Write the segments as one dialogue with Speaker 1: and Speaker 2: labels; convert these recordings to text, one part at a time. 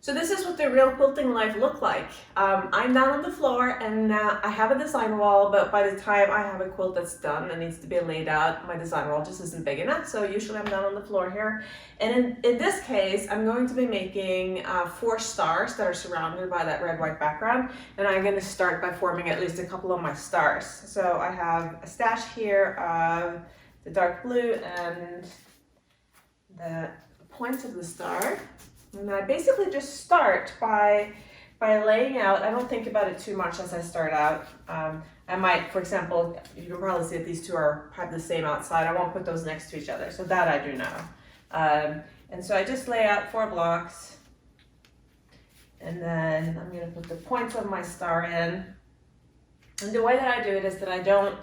Speaker 1: So this is what the real quilting life looked like. I'm down on the floor and I have a design wall, but by the time I have a quilt that's done and needs to be laid out, my design wall just isn't big enough. So usually I'm down on the floor here. And in this case, I'm going to be making 4 stars that are surrounded by that red-white background. And I'm gonna start by forming at least a couple of my stars. So I have a stash here of the dark blue and the points of the star. And I basically just start by laying out. I don't think about it too much as I start out. I might, for example, you can probably see that these two have the same outside. I won't put those next to each other, so that I do know. And so I just lay out 4 blocks, and then I'm going to put the points of my star in. And the way that I do it is that I don't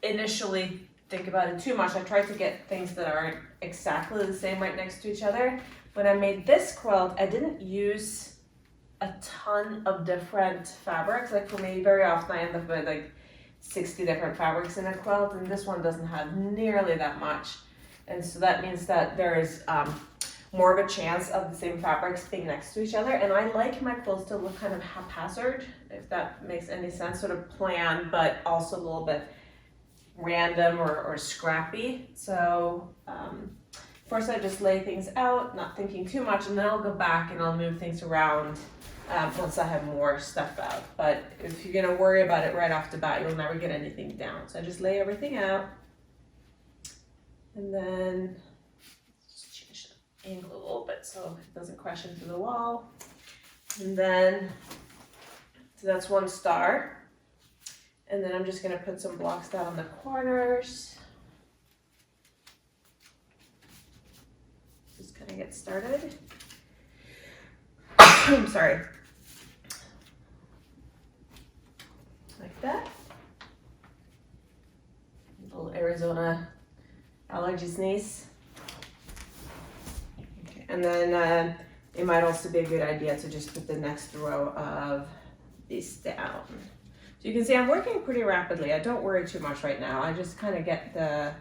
Speaker 1: initially think about it too much. I try to get things that aren't exactly the same right next to each other. When I made this quilt, I didn't use a ton of different fabrics. Like for me, very often I end up with like 60 different fabrics in a quilt, and this one doesn't have nearly that much. And so that means that there is more of a chance of the same fabrics being next to each other. And I like my quilts to look kind of haphazard, if that makes any sense, sort of planned, but also a little bit random or scrappy. So first I just lay things out, not thinking too much, and then I'll go back and I'll move things around once I have more stuff out. But if you're gonna worry about it right off the bat, you'll never get anything down. So I just lay everything out, and then just change the angle a little bit so it doesn't crash into the wall. And then, so that's 1 star. And then I'm just gonna put some blocks down on the corners. Just kind of get started. I'm sorry. Like that. Little Arizona allergy sneeze. Okay. And then it might also be a good idea to just put the next row of these down. So you can see I'm working pretty rapidly. I don't worry too much right now. I just kind of get the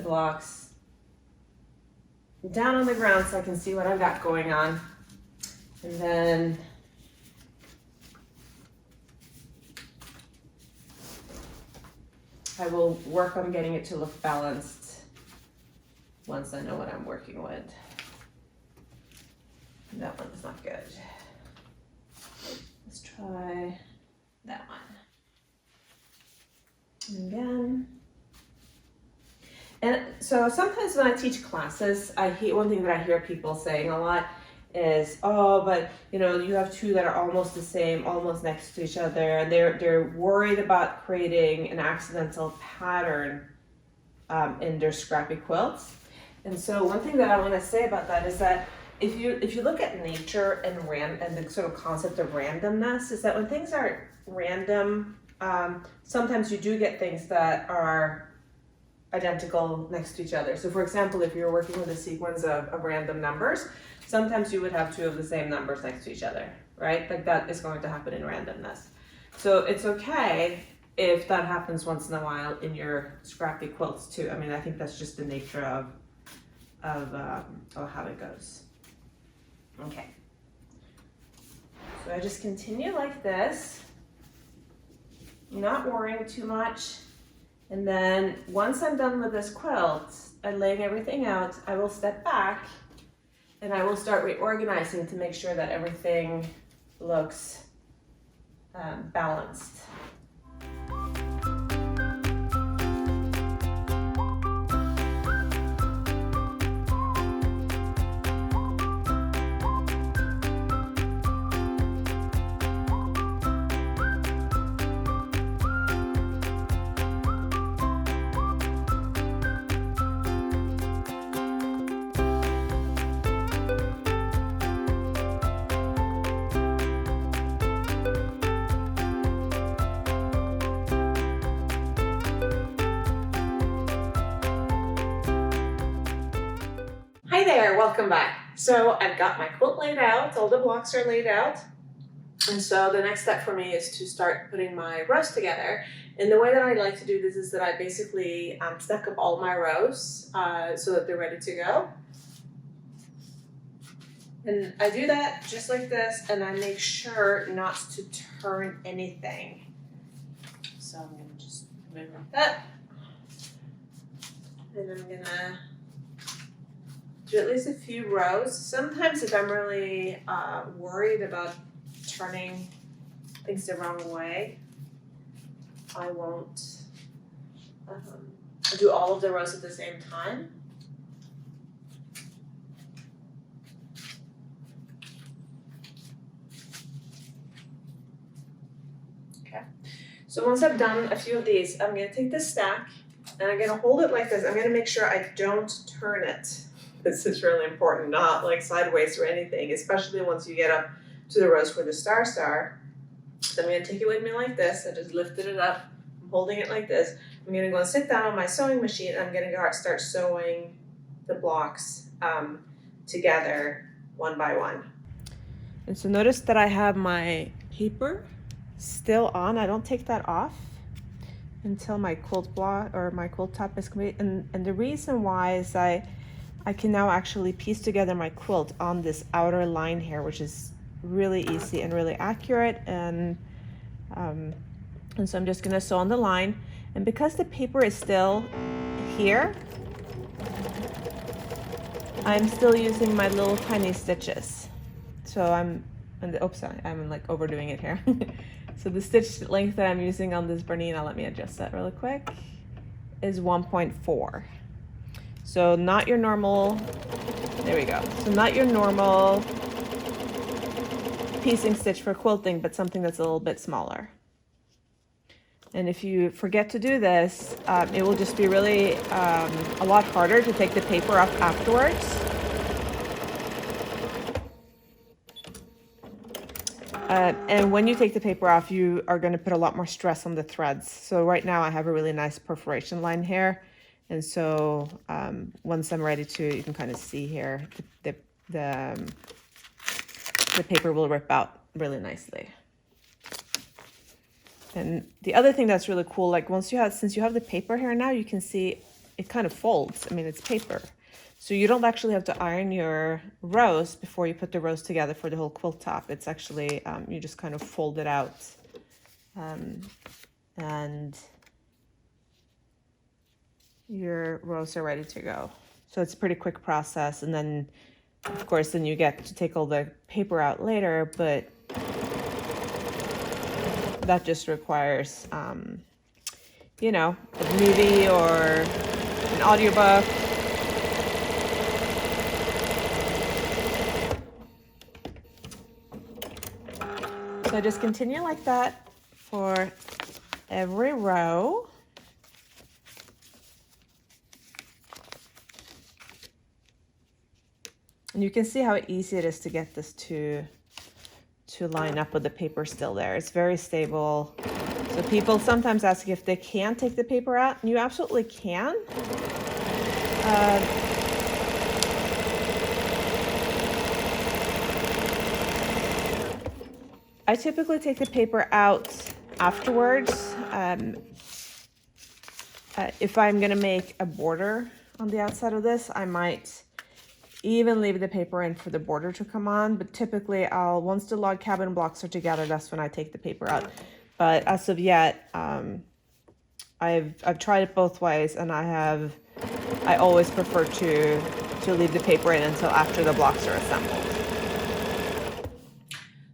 Speaker 1: blocks down on the ground so I can see what I've got going on. And then I will work on getting it to look balanced once I know what I'm working with. And that one's not good. Let's try that one. And again. And so sometimes when I teach classes, one thing that I hear people saying a lot is, oh, but you know, you have 2 that are almost the same, almost next to each other, and they're worried about creating an accidental pattern in their scrappy quilts. And so one thing that I want to say about that is that if you look at nature and the sort of concept of randomness, is that when things are random, sometimes you do get things that are identical next to each other. So for example, if you're working with a sequence of random numbers, sometimes you would have 2 of the same numbers next to each other, right? Like that is going to happen in randomness. So it's okay if that happens once in a while in your scrappy quilts too. I mean, I think that's just the nature of how it goes. Okay. So I just continue like this, not worrying too much. And then once I'm done with this quilt and laying everything out, I will step back and I will start reorganizing to make sure that everything looks balanced. Hi there, welcome back. So I've got my quilt laid out, all the blocks are laid out. And so the next step for me is to start putting my rows together. And the way that I like to do this is that I basically stack up all my rows so that they're ready to go. And I do that just like this, and I make sure not to turn anything. So I'm gonna just come in like that. And I'm gonna do at least a few rows. Sometimes if I'm really worried about turning things the wrong way, I won't do all of the rows at the same time. Okay, so once I've done a few of these, I'm gonna take this stack and I'm gonna hold it like this. I'm gonna make sure I don't turn it. This is really important, not like sideways or anything, especially once you get up to the rows for the star. So I'm gonna take it with me like this. I just lifted it up, I'm holding it like this. I'm gonna go and sit down on my sewing machine and I'm gonna go start sewing the blocks together one by one. And so notice that I have my paper still on. I don't take that off until my quilt block or my quilt top is complete. And the reason why is I can now actually piece together my quilt on this outer line here, which is really easy and really accurate. And so I'm just gonna sew on the line. And because the paper is still here, I'm still using my little tiny stitches. So I'm like overdoing it here. So the stitch length that I'm using on this Bernina, let me adjust that really quick, is 1.4. So not your normal, there we go. So not your normal piecing stitch for quilting, but something that's a little bit smaller. And if you forget to do this, it will just be really a lot harder to take the paper off afterwards. And when you take the paper off, you are going to put a lot more stress on the threads. So right now I have a really nice perforation line here. And so once I'm ready to, you can kind of see here, the paper will rip out really nicely. And the other thing that's really cool, like since you have the paper here now, you can see it kind of folds. I mean, it's paper. So you don't actually have to iron your rows before you put the rows together for the whole quilt top. It's actually, you just kind of fold it out. And your rows are ready to go. So it's a pretty quick process. And then, of course, then you get to take all the paper out later, but that just requires, you know, a movie or an audiobook. So just continue like that for every row. And you can see how easy it is to get this to line up with the paper still there. It's very stable. So people sometimes ask if they can take the paper out, and you absolutely can. I typically take the paper out afterwards. If I'm gonna make a border on the outside of this, I might even leave the paper in for the border to come on, but typically once the log cabin blocks are together, that's when I take the paper out. But as of yet, I've tried it both ways, and I always prefer to leave the paper in until after the blocks are assembled.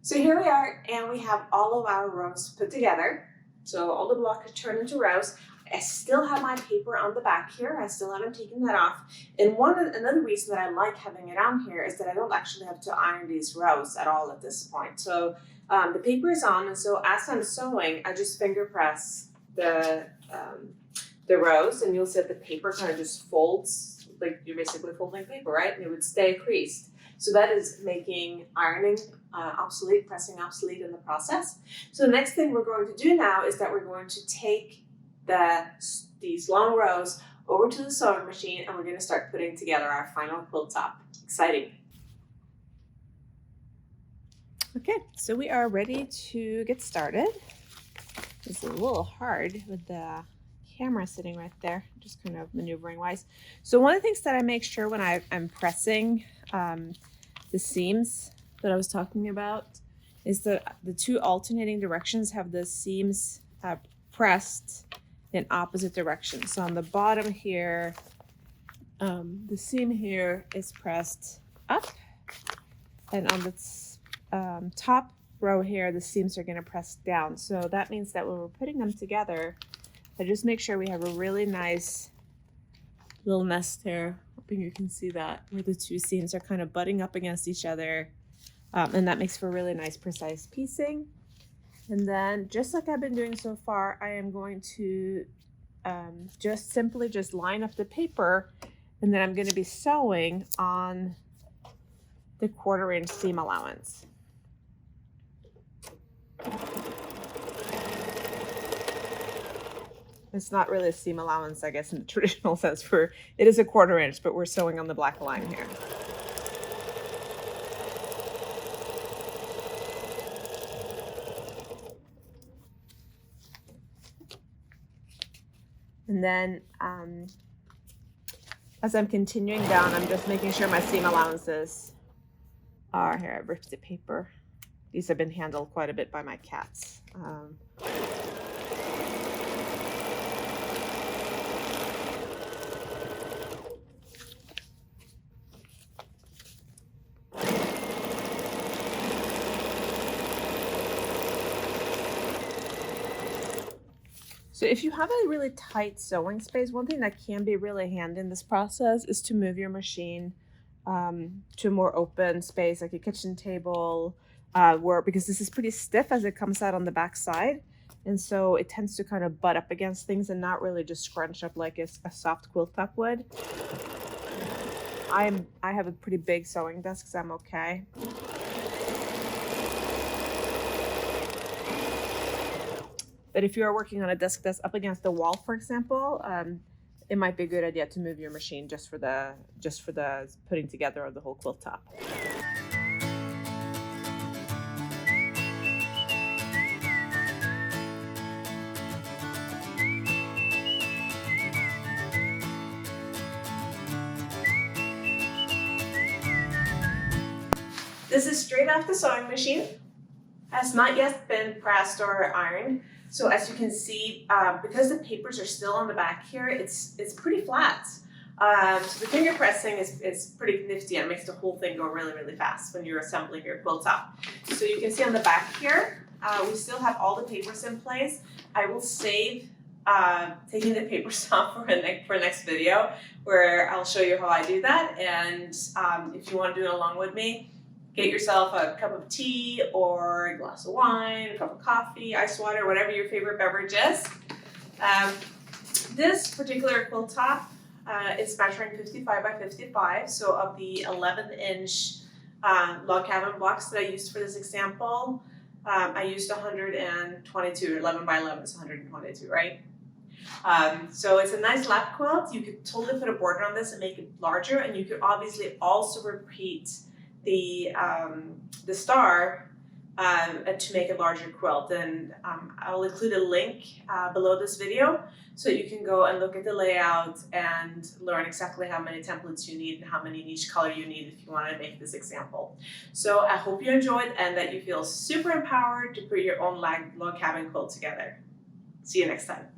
Speaker 1: So here we are, and we have all of our rows put together. So all the blocks are turned into rows. I still have my paper on the back here. I still haven't taken that off. And another reason that I like having it on here is that I don't actually have to iron these rows at all at this point. So the paper is on, and so as I'm sewing, I just finger press the rows, and you'll see that the paper kind of just folds, like you're basically folding paper, right? And it would stay creased. So that is making ironing obsolete, pressing obsolete in the process. So the next thing we're going to do now is that we're going to take these long rows over to the sewing machine, and we're going to start putting together our final quilt top. Exciting. Okay, so we are ready to get started. It's a little hard with the camera sitting right there, just kind of maneuvering wise. So one of the things that I make sure when I'm pressing the seams that I was talking about is that the two alternating directions have the seams pressed in opposite directions. So on the bottom here, the seam here is pressed up, and on the top row here, the seams are going to press down. So that means that when we're putting them together, I just make sure we have a really nice little nest here. Hoping you can see that, where the two seams are kind of butting up against each other. And that makes for really nice, precise piecing. And then, just like I've been doing so far, I am going to just simply line up the paper, and then I'm going to be sewing on the 1/4 inch seam allowance. It's not really a seam allowance, I guess, in the traditional sense. It is a 1/4 inch, but we're sewing on the black line here. And then as I'm continuing down, I'm just making sure my seam allowances are here. I've ripped the paper. These have been handled quite a bit by my cats. So if you have a really tight sewing space, one thing that can be really handy in this process is to move your machine to a more open space, like a kitchen table, because this is pretty stiff as it comes out on the back side. And so it tends to kind of butt up against things and not really just scrunch up like a soft quilt top would. I have a pretty big sewing desk, so I'm okay. But if you are working on a desk that's up against the wall, for example, it might be a good idea to move your machine just for the putting together of the whole quilt top. This is straight off the sewing machine. Has not yet been pressed or ironed. So as you can see, because the papers are still on the back here, it's pretty flat. So the finger pressing is pretty nifty and makes the whole thing go really, really fast when you're assembling your quilt top. So you can see on the back here, we still have all the papers in place. I will save taking the papers off for next video, where I'll show you how I do that. And if you want to do it along with me, get yourself a cup of tea or a glass of wine, a cup of coffee, ice water, whatever your favorite beverage is. This particular quilt top is measuring 55 by 55. So of the 11-inch log cabin blocks that I used for this example, I used 122, 11 by 11 is 122, right? So it's a nice lap quilt. You could totally put a border on this and make it larger, and you could obviously also repeat the star to make a larger quilt. And I'll include a link below this video so you can go and look at the layout and learn exactly how many templates you need and how many in each color you need if you want to make this example. So I hope you enjoyed and that you feel super empowered to put your own log cabin quilt together. See you next time.